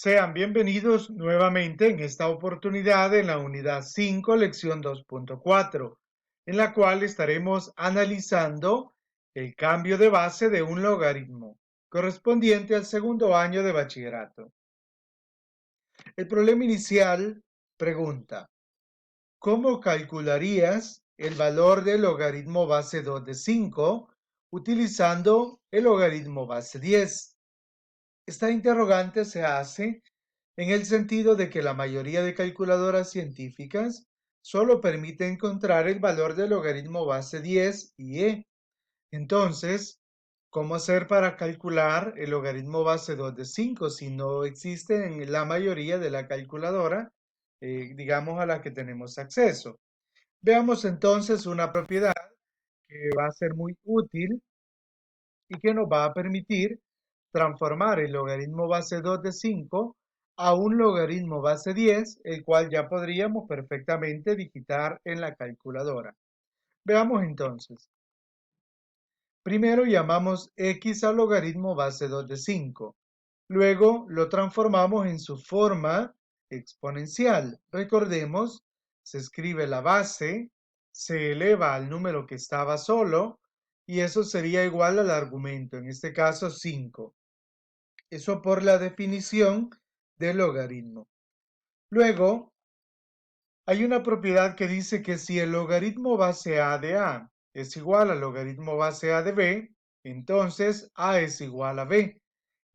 Sean bienvenidos nuevamente en esta oportunidad en la unidad 5, lección 2.4, en la cual estaremos analizando el cambio de base de un logaritmo correspondiente al segundo año de bachillerato. El problema inicial pregunta: ¿cómo calcularías el valor del logaritmo base 2 de 5 utilizando el logaritmo base 10? Esta interrogante se hace en el sentido de que la mayoría de calculadoras científicas solo permite encontrar el valor del logaritmo base 10 y e. Entonces, ¿cómo hacer para calcular el logaritmo base 2 de 5 si no existe en la mayoría de la calculadora, digamos, a la que tenemos acceso? Veamos entonces una propiedad que va a ser muy útil y que nos va a permitir transformar el logaritmo base 2 de 5 a un logaritmo base 10, el cual ya podríamos perfectamente digitar en la calculadora. Veamos entonces. Primero llamamos x al logaritmo base 2 de 5. Luego lo transformamos en su forma exponencial. Recordemos, se escribe la base, se eleva al número que estaba solo, y eso sería igual al argumento, en este caso 5. Eso por la definición del logaritmo. Luego, hay una propiedad que dice que si el logaritmo base a de a es igual al logaritmo base a de b, entonces a es igual a b.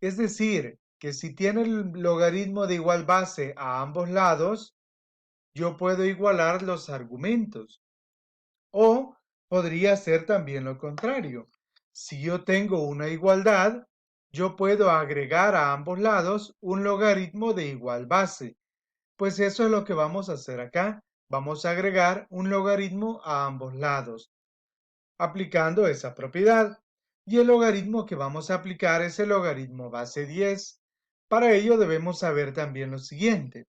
Es decir, que si tiene el logaritmo de igual base a ambos lados, yo puedo igualar los argumentos. O podría ser también lo contrario. Si yo tengo una igualdad, yo puedo agregar a ambos lados un logaritmo de igual base. Pues eso es lo que vamos a hacer acá. Vamos a agregar un logaritmo a ambos lados, aplicando esa propiedad. Y el logaritmo que vamos a aplicar es el logaritmo base 10. Para ello debemos saber también lo siguiente,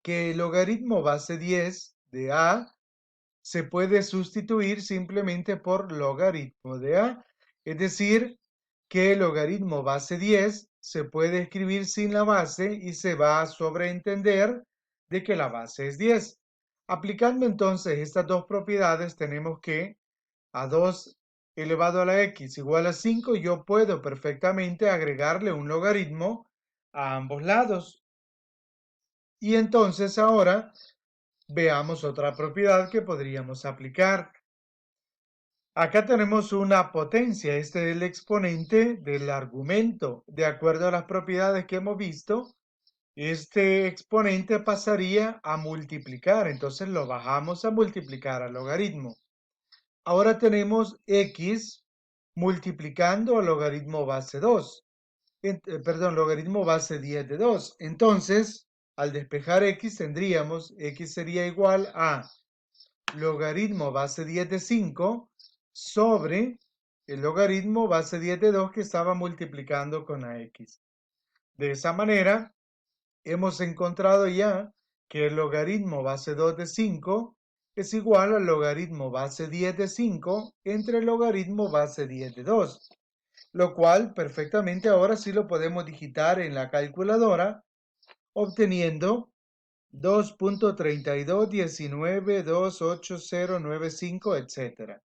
que el logaritmo base 10 de a se puede sustituir simplemente por logaritmo de a, es decir, que el logaritmo base 10 se puede escribir sin la base y se va a sobreentender de que la base es 10. Aplicando entonces estas dos propiedades, tenemos que a 2 elevado a la x igual a 5, yo puedo perfectamente agregarle un logaritmo a ambos lados. Y entonces ahora veamos otra propiedad que podríamos aplicar. Acá tenemos una potencia, este es el exponente del argumento. De acuerdo a las propiedades que hemos visto, este exponente pasaría a multiplicar, entonces lo bajamos a multiplicar al logaritmo. Ahora tenemos x multiplicando al logaritmo base 2, perdón, logaritmo base 10 de 2. Entonces, al despejar x tendríamos, x sería igual a logaritmo base 10 de 5 sobre el logaritmo base 10 de 2 que estaba multiplicando con la x. De esa manera, hemos encontrado ya que el logaritmo base 2 de 5 es igual al logaritmo base 10 de 5 entre el logaritmo base 10 de 2, lo cual perfectamente ahora sí lo podemos digitar en la calculadora, obteniendo 2.3219280995, etc.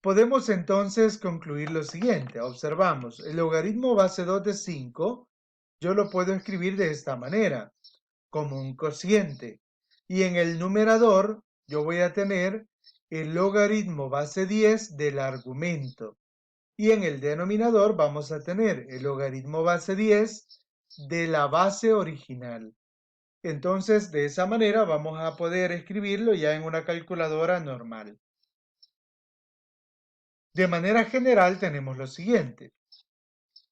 Podemos entonces concluir lo siguiente. Observamos, el logaritmo base 2 de 5, yo lo puedo escribir de esta manera, como un cociente. Y en el numerador, yo voy a tener el logaritmo base 10 del argumento. Y en el denominador vamos a tener el logaritmo base 10 de la base original. Entonces, de esa manera vamos a poder escribirlo ya en una calculadora normal. De manera general tenemos lo siguiente.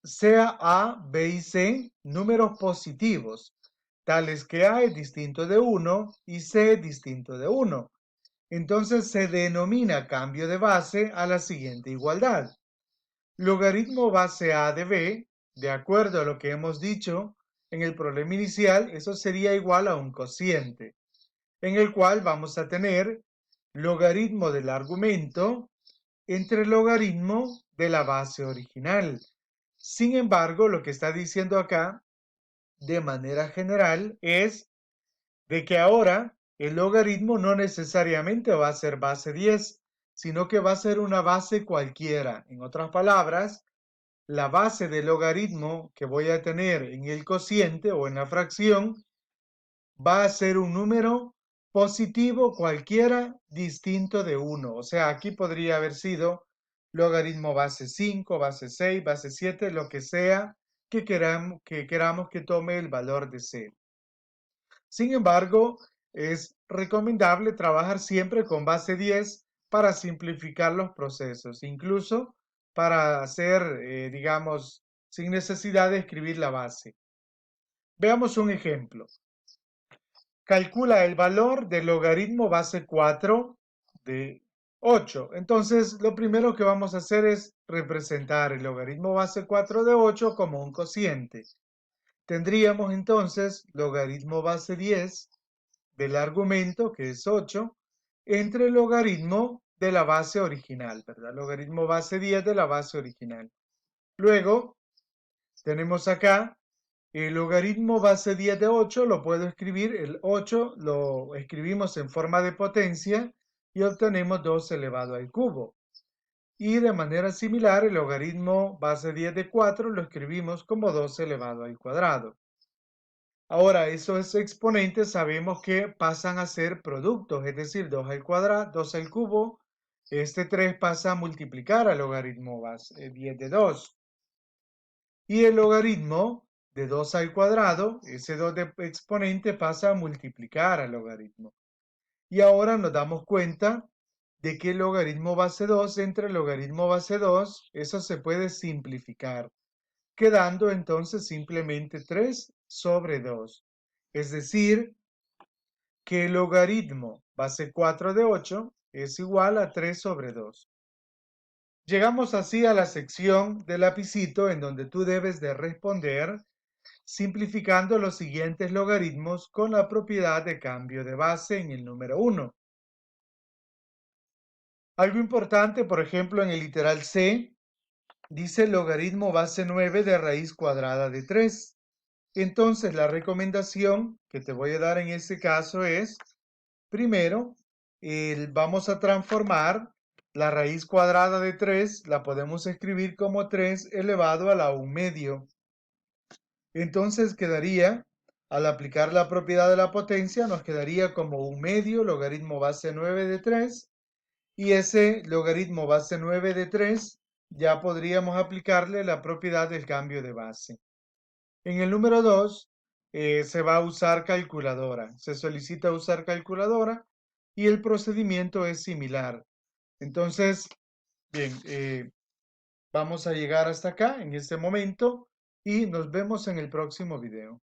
Sea A, B y C números positivos, tales que A es distinto de 1 y C es distinto de 1. Entonces se denomina cambio de base a la siguiente igualdad. Logaritmo base A de B, de acuerdo a lo que hemos dicho en el problema inicial, eso sería igual a un cociente, en el cual vamos a tener logaritmo del argumento entre logaritmo de la base original. Sin embargo, lo que está diciendo acá, de manera general, es de que ahora el logaritmo no necesariamente va a ser base 10, sino que va a ser una base cualquiera. En otras palabras, la base del logaritmo que voy a tener en el cociente o en la fracción va a ser un número positivo cualquiera distinto de 1. O sea, aquí podría haber sido logaritmo base 5, base 6, base 7, lo que sea que queramos que tome el valor de c. Sin embargo, es recomendable trabajar siempre con base 10 para simplificar los procesos, incluso para hacer, digamos, sin necesidad de escribir la base. Veamos un ejemplo. Calcula el valor del logaritmo base 4 de 8. Entonces, lo primero que vamos a hacer es representar el logaritmo base 4 de 8 como un cociente. Tendríamos entonces logaritmo base 10 del argumento, que es 8, entre el logaritmo de la base original, ¿verdad? Logaritmo base 10 de la base original. Luego, tenemos acá el logaritmo base 10 de 8, lo puedo escribir, el 8 lo escribimos en forma de potencia y obtenemos 2 elevado al cubo. Y de manera similar, el logaritmo base 10 de 4 lo escribimos como 2 elevado al cuadrado. Ahora, esos exponentes sabemos que pasan a ser productos, es decir, 2 al cuadrado, 2 al cubo. Este 3 pasa a multiplicar al logaritmo base 10 de 2. Y el logaritmo de 2 al cuadrado, ese 2 de exponente pasa a multiplicar al logaritmo. Y ahora nos damos cuenta de que el logaritmo base 2 entre el logaritmo base 2, eso se puede simplificar, quedando entonces simplemente 3 sobre 2. Es decir, que el logaritmo base 4 de 8 es igual a 3 sobre 2. Llegamos así a la sección del lapicito en donde tú debes de responder simplificando los siguientes logaritmos con la propiedad de cambio de base en el número 1. Algo importante, por ejemplo, en el literal C, dice logaritmo base 9 de raíz cuadrada de 3. Entonces, la recomendación que te voy a dar en este caso es, primero, vamos a transformar la raíz cuadrada de 3, la podemos escribir como 3 elevado a la 1 medio. Entonces quedaría, al aplicar la propiedad de la potencia, nos quedaría como 1 medio logaritmo base 9 de 3, y ese logaritmo base 9 de 3 ya podríamos aplicarle la propiedad del cambio de base. En el número 2 se va a usar calculadora, se solicita usar calculadora y el procedimiento es similar. Entonces, bien, vamos a llegar hasta acá en este momento y nos vemos en el próximo video.